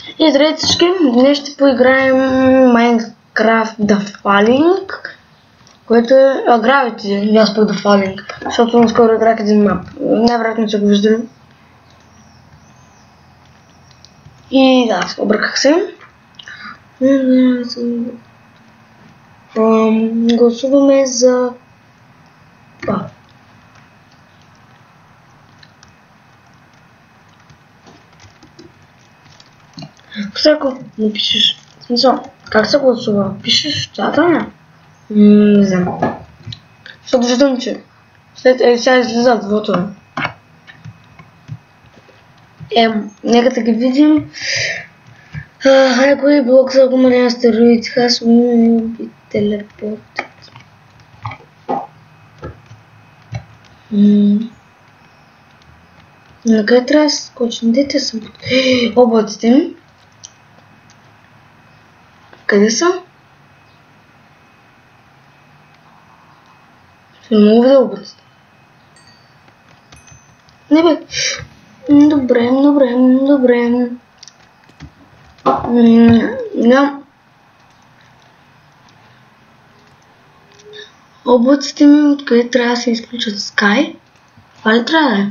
И здравейте всички, днес ще поиграем Minecraft The Falling, което е Gravity, аз пък The Falling, защото наскоро играх един мап, най-вероятно че го виждали. И да, обърках се. Гласуваме за това. Всяко напишеш, в смисъл, как се гласува? Пишеш в чата, не? Не знам. Защото виждам, че след сега излизат вотове. Нека да ги видим. Кой блок за гумален астероид? Has will be teleported. На къде трябва да се скочим? Дете съм? Облаците ми. Къде съм? Не мога да облаците. Не бе. Добре. Да. Облаците ми откъде трябва да се изключат? Sky? Това ли трябва да е?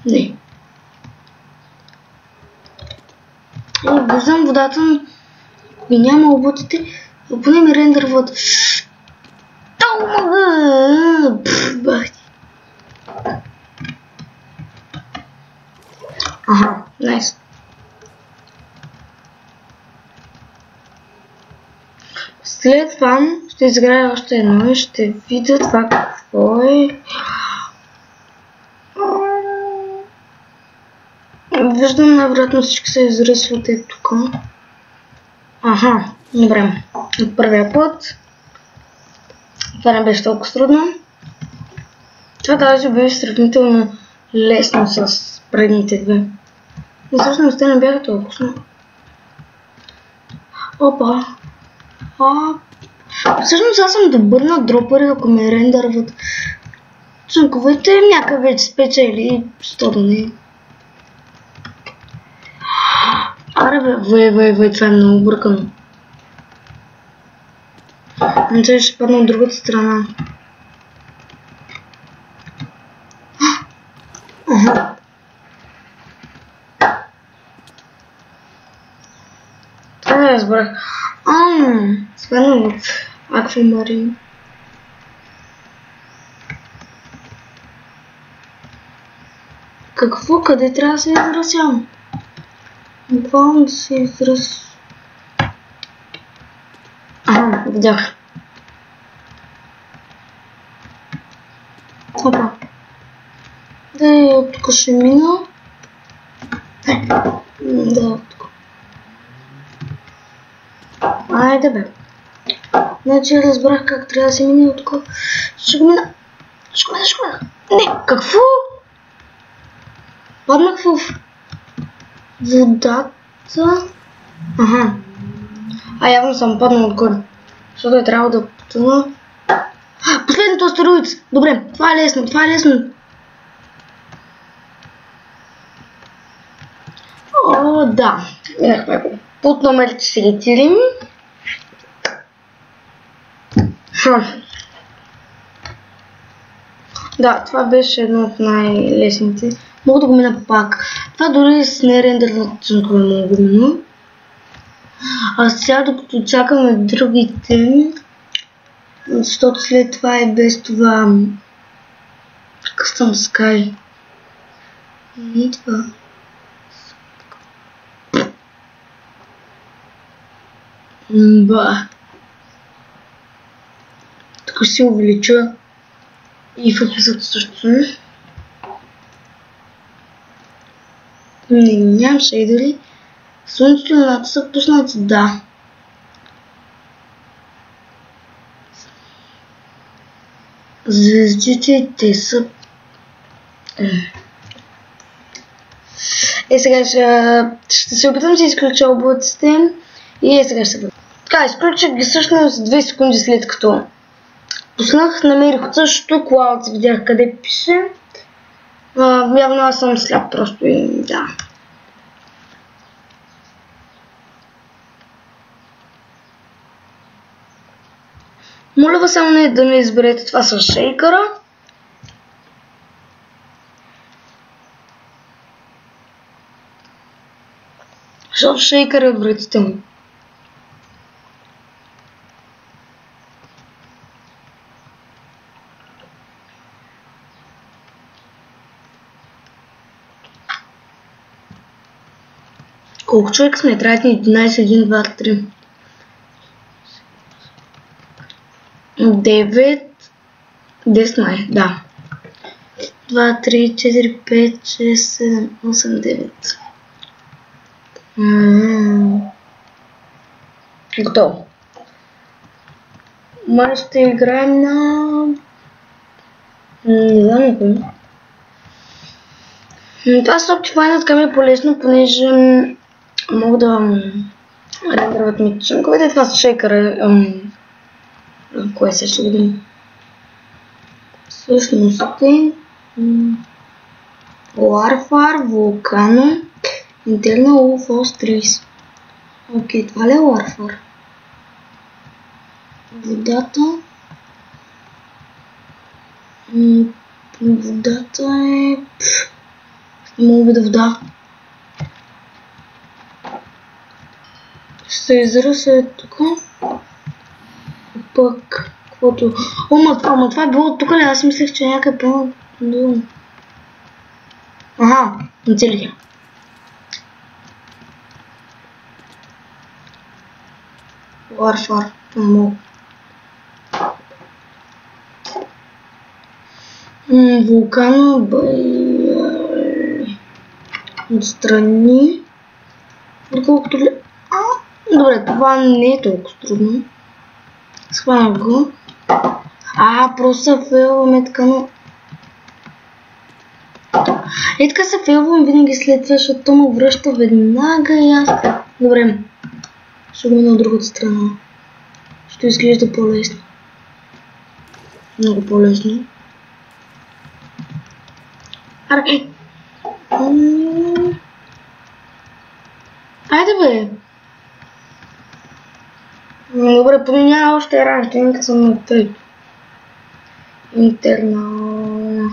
Не. Виждам водата, но ми няма облаците, но поне ми рендърват. Аха, найс. След това ще изиграя още едно и ще видя това какво е. Виждам, най-вероятно всички се изрисват и тук. Аха, добре. От първия път. Това не беше толкова трудно. Това даже беше сравнително лесно с предните две. И всъщност те не бяха толкова. Опа. Всъщност аз съм добър на дропъри, ако ме рендърват. Чунковете някак вече спечели, що да не. Аре бе, това е много бъркано. Значи ще падна от другата страна. Това не разбрах. Сведна в Аквамарин. Какво? Къде трябва да се изразявам? Буквално да се израз... Видях. Опа. Да, тук ще мина. Да, тук. Айде бе. Значи разбрах как трябва да се мине от тук. Ще го мина. Не, какво? Паднах в водата. Аха. Явно съм паднал отгоре. Защото е трябвало да потъна. Последното астероид! Добре, това е лесно. О, да. Минахме го. Под номер 4. Да, това беше едно от най-лесните. Мога да го мина пак. Това дори с нерендърната чунка не мога да мина. А сега докато чакаме другите, защото след това и без това Custom Sky. И това. Тук ще се увелича и в епизод също. Нямам шейдери. Слънцето и луната са пуснати, да. Звездите, те са... Сега ще се опитам да изключа облаците и сега ще бъде. Така, изключих ги всъщност 2 секунди след като пуснах, намерих от същото Clouds, видях къде пише. Явно аз съм сляп просто и да. Моля ви само да не изберете това с шейкъра. Защото шейкър е отвратително. Колко човек сме? Трябва ни 11, 1, 2, 3. 9, 10 май, да. 2, 3, 4, 5, 6, 7, 8, 9. Готово. Май ще играем на... Не знам никой. Това Optifine така ми е полезно, понеже мога да рендерват ми чанковете. Това с шейкъра. Кое се ще видим? Всъщност е Warfare, Volcano, Internal UFOS 30. Окей, това ли е Warfare? Водата. Водата е... Не мога видя вода. Ще се изръса тук. Пък, каквото... Ама това е било тук ли? Аз мислех, че някъде по-долу. Аха, нацелих. Warfare. Не мога. Вулкано отстрани. Доколкото ли... Добре, това не е толкова трудно. Схванах го. Просто се фейлваме така, но... Така се фейлвам винаги след това, защото то му връща веднага и аз... Добре. Ще го мина от другата страна. Ще изглежда по-лесно. Много по-лесно. Айде бе! Добре, поне няма още ранкинг, като съм на 3. Интернал...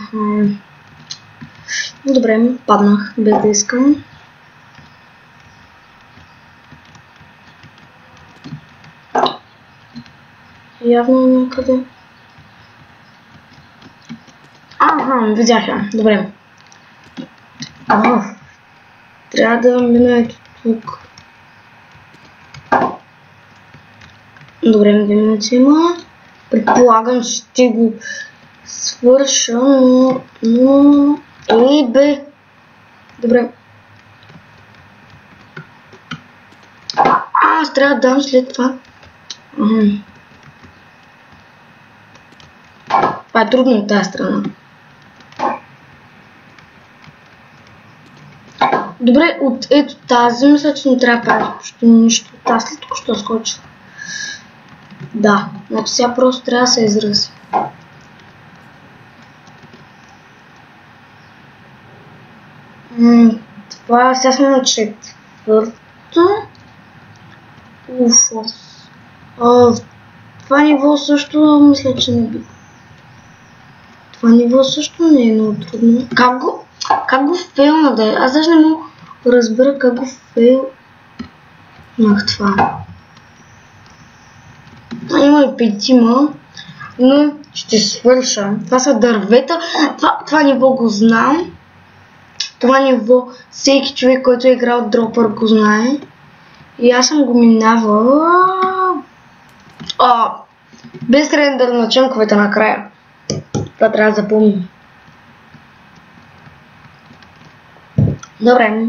Добре, паднах, без да искам. Явно някъде. Видях я. Добре. Трябва да мина ето тук. Добре, 2 минути има. Предполагам, ще го свърша, но... Ей, бе! Добре. Аз трябва да дам след това. Това е трудно от тази страна. Добре, от ето тази, мисля, че не трябва да правиш почти нищо. Тази след тук ще скочи. Да, значи сега просто трябва да се изрази. Това сега сме на 4-то. Уфос. Това ниво също мисля, че не би. Това ниво също не е много трудно. Как го фейлна да е? Аз даже не мога да разбера как го фейлнах това. Има и 5, но ще свърша. Това са дървета. Това ниво го знам. Това ниво всеки човек, който е играл Дропър, го знае. И аз съм го минавала. Без рендър на чънковете накрая. Това трябва да запомним. Добре.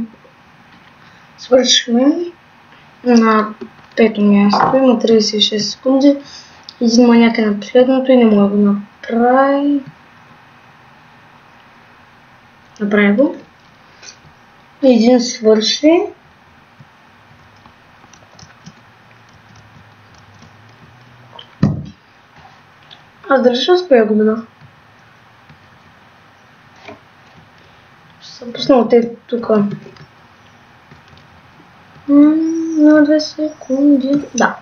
Свършихме на 5-то място. Има 36 секунди. Един маняк е на последното и не мога да направи. Направи го. Един свърши. Аз дали ще успея го мина? Ще съм пуснал те тук. На 2 секунди. Да.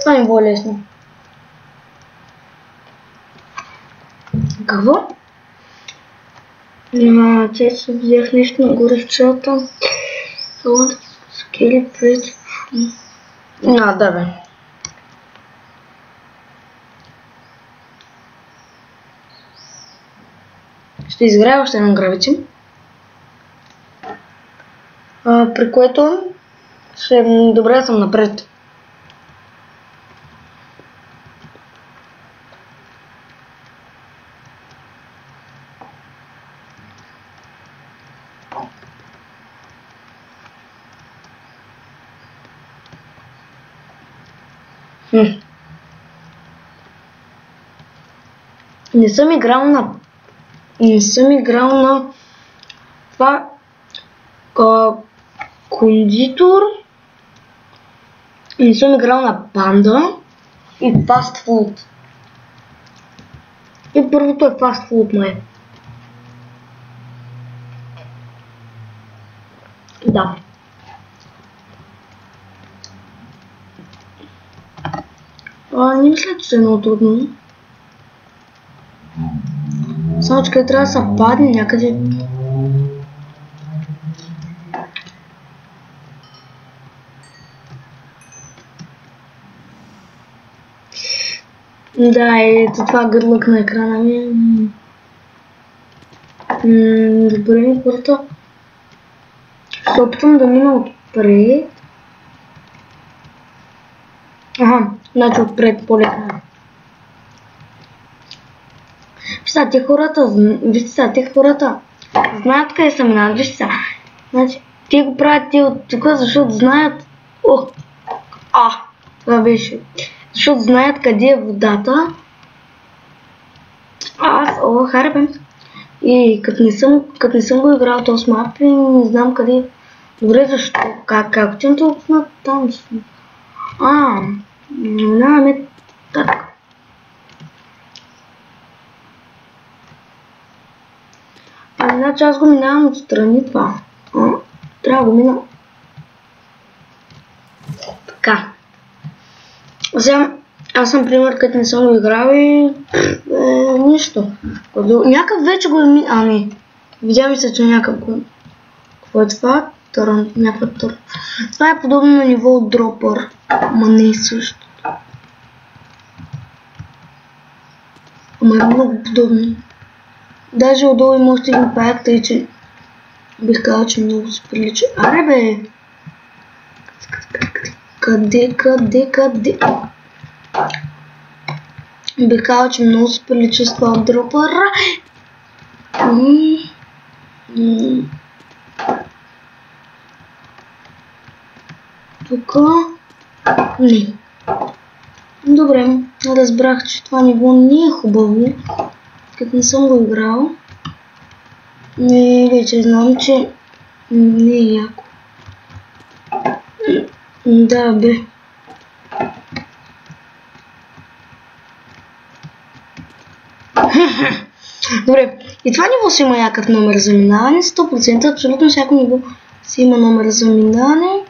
Това не било лесно. Какво? Често видях нещо нагоре в чата. Скели пред... Да бе. Ще изграя още едно гравити. При което ще е добре да съм напред. Не съм играл на това кондитор. Не съм играл на панда и фастфуд. И първото е фастфуд май. Да. Не мисля, че е много трудно. Само че къде трябва да се падне някъде. Да, ето това гърлък на екрана ми. Добре, първо. Ще опитам да мина отпред. Значи отпред по-лесно. Вижте сега, те хората знаят къде са минали. Вижте сега. Значи, те го правят от тук, защото знаят... Това беше. Защото знаят къде е водата. Харебен. И като не съм го играл този мап и не знам къде е. Добре, защо? Как отивам толкова там? Минаваме така. Значи аз го минавам отстрани това. Трябва да го мина. Така. Аз съм пример, като не съм го играл и... нищо. Някакъв вече го е видя ми се, че някакъв го... Какво е това? Някаква тър. Това е подобно на ниво от дропър. Ама не е също. Ама е много подобно. Даже отдолу има още един паяк, тъй че бих казал, че много се прилича. Аре бе! Къде? Бих казал, че много се прилича с това от дропъра. Тук... Не. Добре, разбрах, че това ниво не е хубаво, като не съм го играл. И вече знам, че не е яко. Да, бе. Добре, и това ниво си има някакъв номер за минаване, 100%, абсолютно всяко ниво си има номер за минаване.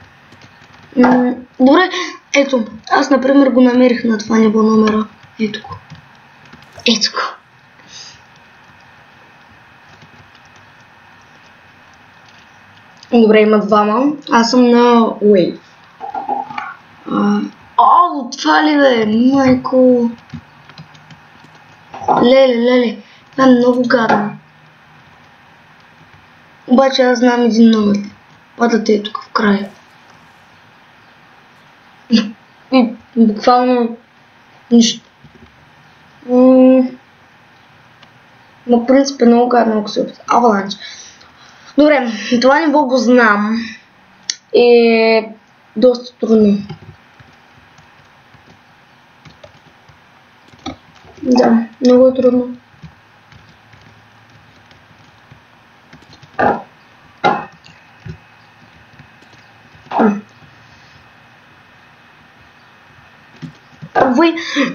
Добре, ето, аз например го намерих на това ниво номера. Ето го. Ето го. Добре, има двама. Аз съм на Wave. Това ли да е? Майко. Леле. Това е много гадно. Обаче аз знам един номер. Падате е тук в края. И буквално нищо. На принцип е много гадно, ако се опита. Аваланч. Добре, това ниво го знам. Е доста трудно. Да, много е трудно.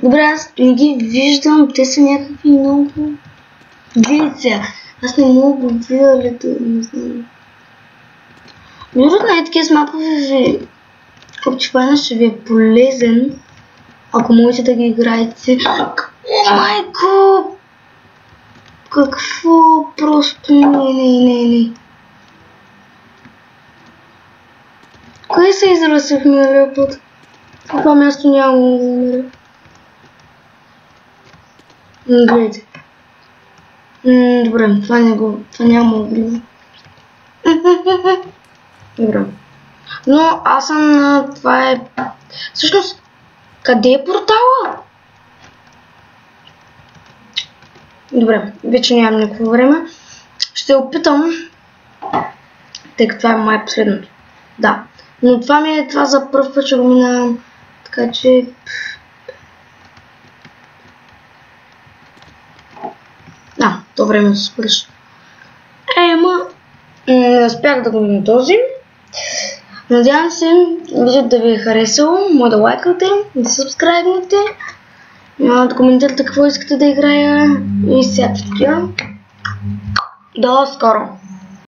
Добре, аз не ги виждам, те са някакви много... Видите, аз не мога да видя ли да не знам. Между на такива с мапове ви... Копчевана ще ви е полезен, ако можете да ги играете. Майко! Какво? Просто не. Къде се израсих миналия път? Това място няма да намеря. Гледайте. Добре, това няма да гледам. Добре. Но аз съм на... Това е... Всъщност, къде е портала? Добре, вече нямам никакво време. Ще опитам, тъй като това е май последното. Да, но това за пръв път ще го минавам, така че... Да, то време да се свърши. Не успях да го мина този. Надявам се, видеото да ви е харесало. Може да лайкате, да сабскрайбнете, да коментирате какво искате да играя и всякакви такива. До скоро!